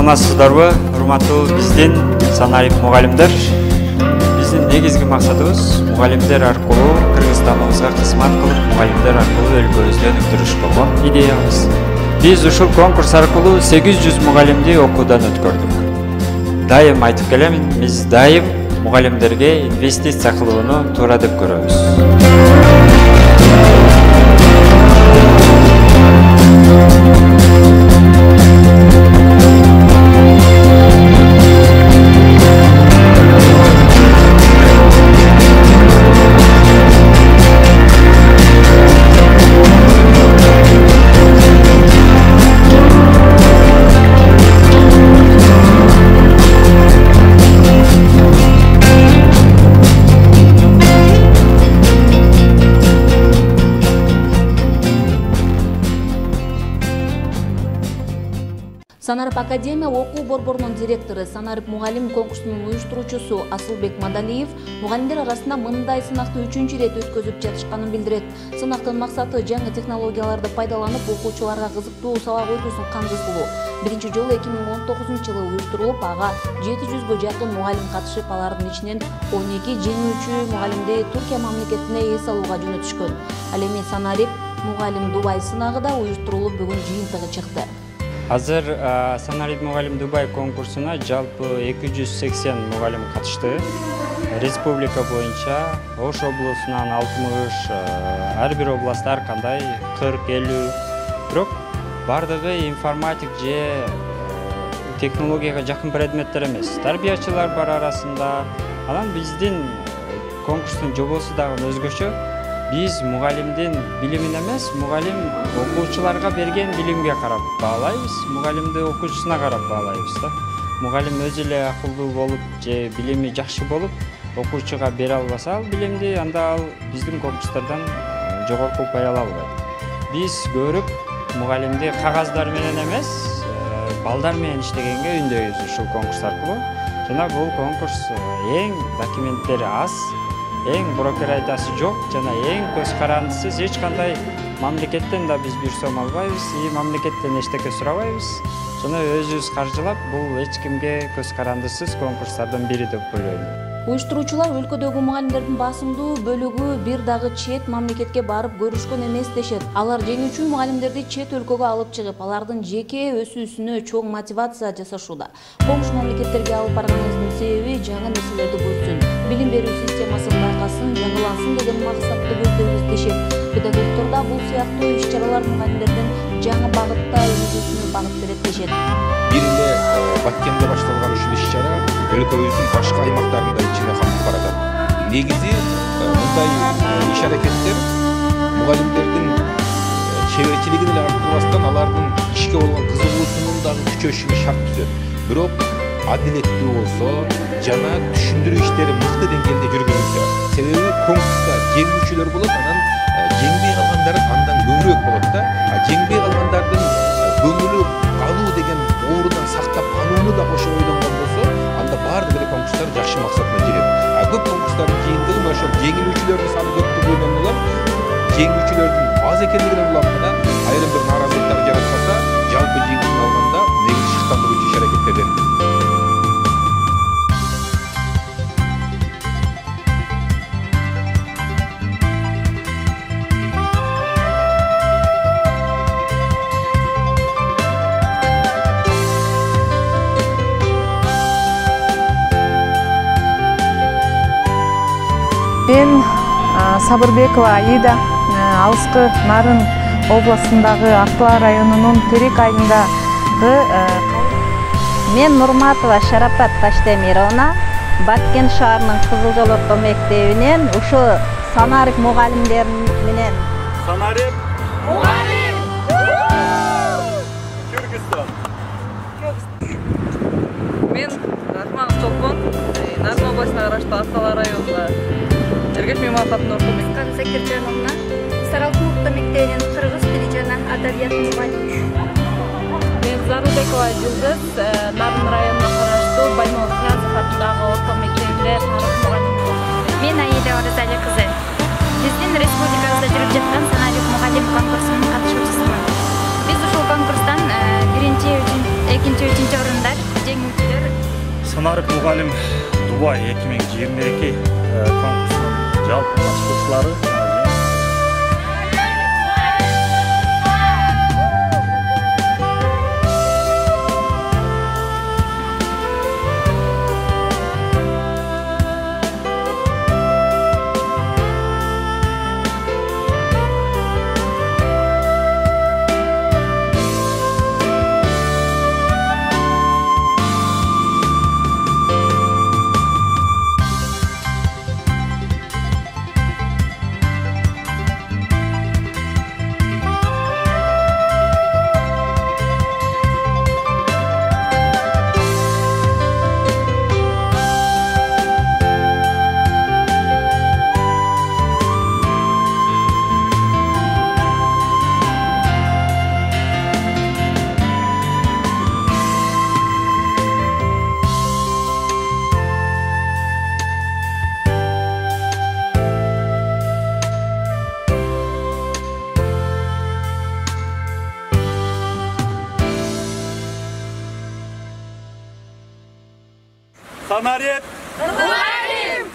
саламатсыздарбы, урматтуу биздин санарип мугалимдер. Биздин негизги максатыбыз мугалимдер аркылуу Кыргызстаныбызга кызмат кылып, мугалимдер аркылуу өлкөбүздү өнүктүрүш болгон идеябыз. Биз ушул конкурс аркылуу 800 мугалимди окуудан өткөрдүк. Дайым айтып келемин, биз дайым мугалимдерге инвестиция кылууну туура деп көрөбүз. Санарип Академия окуу борборунун директору, Санарип мугалим конкурсунун уюштуруучусу Асылбек Мадалиев мугалимдер арасында мындай сынакты 3-чү рет өткөзүп жатышканын билдирет. Сынактын максаты жаңы технологияларды пайдаланып, окуучуларга кызыктуу сабак өтүүсүн камсыздоо. Биринчи жолу 2019-жылы уюштурулуп, ага 700гө жакын мугалим катышып, алардын ичинен 12 жеңүүчү мугалимди Туркия мамлекетине эс алууга жөнөтүшкөн. Ал эми Санарип мугалим Дубай сынагы да уюштурулуп, бүгүн жыйынтыгы чыкты. Азыр Санарип мугалим Дубай конкурсуна жалпы 280 мугалим катышты. Республика боюнча Ош облусунан 60, ар бир областта ар кандай 40-50. Бирок бардыгы информатик же технологияга жакын предметтер эмес. Тарбиячылар бар арасында. Анан биздин конкурстун жобосу дагы өзгөчө. Биз мугалимдин билимин эмес, мугалим окуучуларга берген билимге карап баалайбыз, мугалимди окуучусуна карап баалайбыз да. Мугалим өзү эле акылдуу болуп же билими жакшы болуп, окуучуга бере албаса ал билимди, анда ал биздин конкурстардан жогорку упай ала албайт. Биз көрүп мугалимди кагаздар менен эмес, балдар менен иштегенге үндөйбүз ушул конкурс аркылуу. Жана бул конкурс эң документтери аз, эң брокер айтасы жок, жана эң көз карандысыз, эч кандай мамлекеттен да биз бир сом албайбыз, мамлекеттен эчтеке сурабайбыз. Жана өзүбүз каржылап, бул эч кимге көз карандысыз конкурстардын бири деп ойлойм. Уюштуруучулар өлкөдөгү мугалимдердин басымдуу бөлүгү бир дагы чет мамлекетке барып көрүшкөн эмес дешет. Алар жеңүүчү мугалимдерди чет өлкөгө алып чыгып, алардын жеке өсүүсүнө чоң мотивация жасашууда. Коңшу мамлекеттерге алып барганыбыздын себеби жаңы нерселерди көрсүн, билим берүү системасы байкасын, жаңылансын деген максатты көздөйбүз дешет. Педагогдорда бул сыяктуу иш-чаралар мугалимдердин жаңы багытта өнүгүүсүнө багыт берет дешет. Бир эле Баткенде башталган ушул иш-чара өлкөбүздүн башка аймактарында ичине камтып баратат. Негизи мындай иш-аракеттер мугалимдердин чеберчилигин эле арттырбастан, алардын ишке болгон кызыгуусунун дагы күчөшүнө шарт түзөт. Бирок адилеттүү болсо жана түшүндүрүү иштери мыкты деңгээлде жүргүзүлсө. Себеби конкурста жеңүүчүлөр болот, анан жеңбей калгандар андан көбүрөөк болот да. Жеңбей калгандардын көңүлү калуу деген оорудан сактап калууну да кошо ойлонгон болсо, анда баардык эле конкурстар жакшы максатына жетет. Көп конкурстардын кыйындыгы ошол жеңилүүчүлөрдүн саны көптүгүнөн улам, жеңүүчүлөрдүн аз экендигинен улам гана айрым бир нааразылыктар жаратканда, жалпы жыйынтыгын алганда негизи шыктандыруучу иш-аракеттерден. Мен Сабырбекова Аида, алыскы Нарын областындагы Акбала районунун Терек айылындагы. Мен Нурматова Шарапат Таштемировна, Баткен шаарынын Кызыл Жол орто мектебинен ушу Санарип мугалимдери менен. Санарип мугалим! Кыргызстан. Мен Рахманов Толкон, Нарын областына караштуу Акбала районунда Эргеш мемлекеттин орто мектеби Закиржановна, Саралкы орто мектебинин кыргыз тили жана адабият мугалими. Мен Зарубекова Жылдыз, Нарын районуна караштуу Баймолов Князов атындагы орто мектебинде тарых мугалими. Мен Аида Оразали кызы. Биздин республикабызда жүрүп жаткан Санарип мугалим конкурсунун катышуучусумун. Биз ушул конкурстан 1-3 экинчи, үчүнчү орундар, жеңүүчүлөр. Санарып мугалим Дубай 2022 конкурсунун жалпы катышуучулары Санарет Мугалим